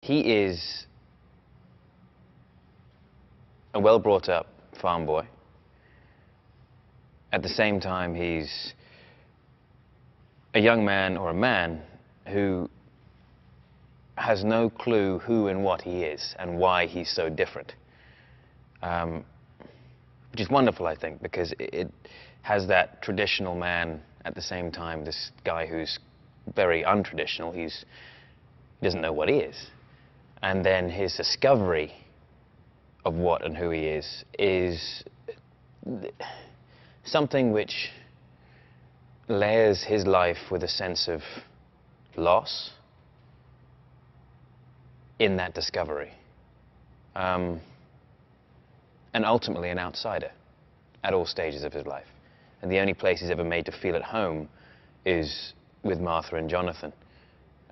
he is a well-brought-up farm boy. At the same time, he's a young man or a man who has no clue who and what he is and why he's so different. Which is wonderful, I think, because it has that traditional man at the same time, this guy who's very untraditional. He doesn't know what he is. And then his discovery of what and who he is something which layers his life with a sense of loss in that discovery. And ultimately an outsider at all stages of his life. And the only place he's ever made to feel at home is with Martha and Jonathan.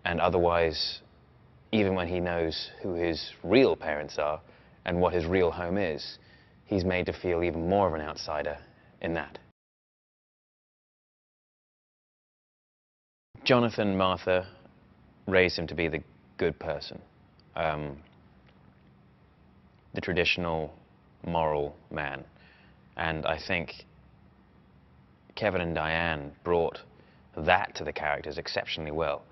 And otherwise, even when he knows who his real parents are and what his real home is, he's made to feel even more of an outsider in that. Jonathan and Martha raised him to be the good person, the traditional moral man. And I think Kevin and Diane brought that to the characters exceptionally well.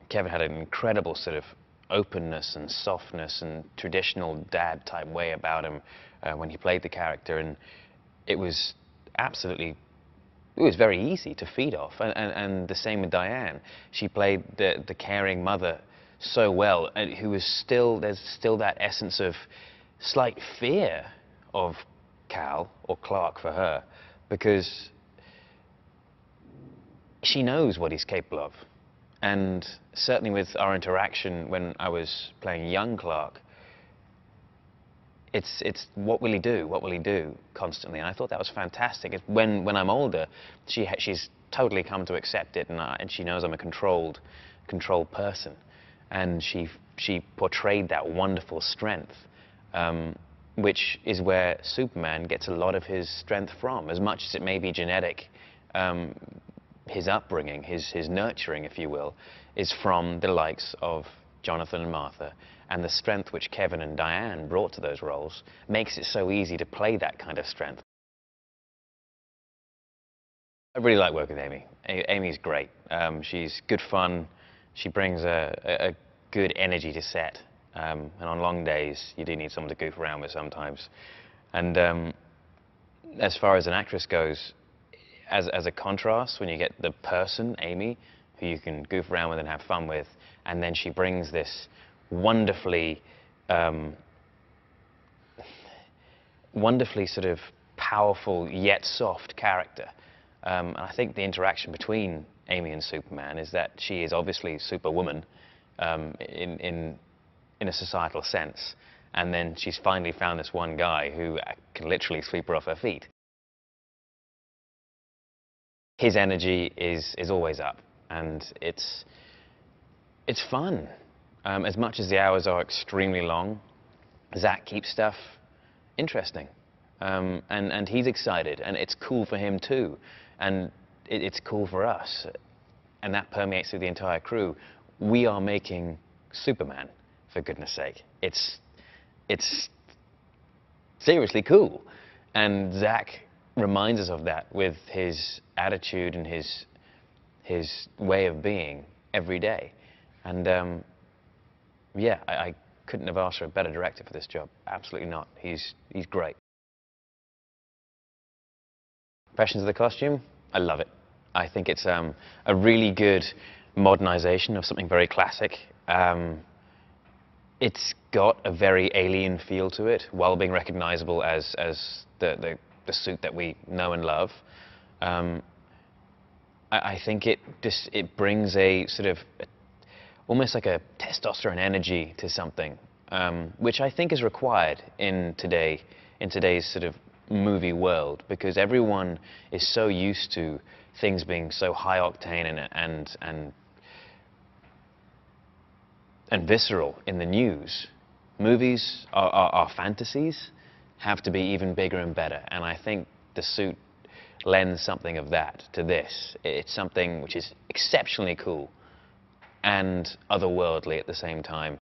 Kevin had an incredible sort of openness and softness and traditional dad-type way about him when he played the character, and it was very easy to feed off. And the same with Diane. She played the caring mother so well, and there's still that essence of slight fear of Cal, or Clark for her, because she knows what he's capable of. And certainly with our interaction when I was playing young Clark, it's what will he do? What will he do? Constantly. And I thought that was fantastic. When I'm older, she's totally come to accept it, and she knows I'm a controlled person. And she portrayed that wonderful strength, which is where Superman gets a lot of his strength from, as much as it may be genetic. His upbringing, his nurturing, if you will, is from the likes of Jonathan and Martha, and the strength which Kevin and Diane brought to those roles makes it so easy to play that kind of strength. I really like working with Amy. Amy's great. She's good fun. She brings a good energy to set, and on long days you do need someone to goof around with sometimes. And as far as an actress goes, as a contrast, when you get the person, Amy, who you can goof around with and have fun with, and then she brings this wonderfully sort of powerful yet soft character. And I think the interaction between Amy and Superman is that she is obviously Superwoman in a societal sense, and then she's finally found this one guy who can literally sweep her off her feet. His energy is always up, and it's fun. As much as the hours are extremely long, Zach keeps stuff interesting, and he's excited, and it's cool for him too, and it's cool for us, and that permeates through the entire crew. We are making Superman, for goodness sake. It's seriously cool, and Zach reminds us of that with his attitude and his way of being every day. And yeah, I couldn't have asked for a better director for this job. Absolutely not. He's great. Impressions of the costume? I love it. I think it's a really good modernization of something very classic. It's got a very alien feel to it, while being recognizable as the suit that we know and love. I think it brings a sort of almost like a testosterone energy to something, which I think is required in today's sort of movie world, because everyone is so used to things being so high octane and visceral in the news. Movies are fantasies, have to be even bigger and better, and I think the suit lends something of that to this. It's something which is exceptionally cool, and otherworldly at the same time.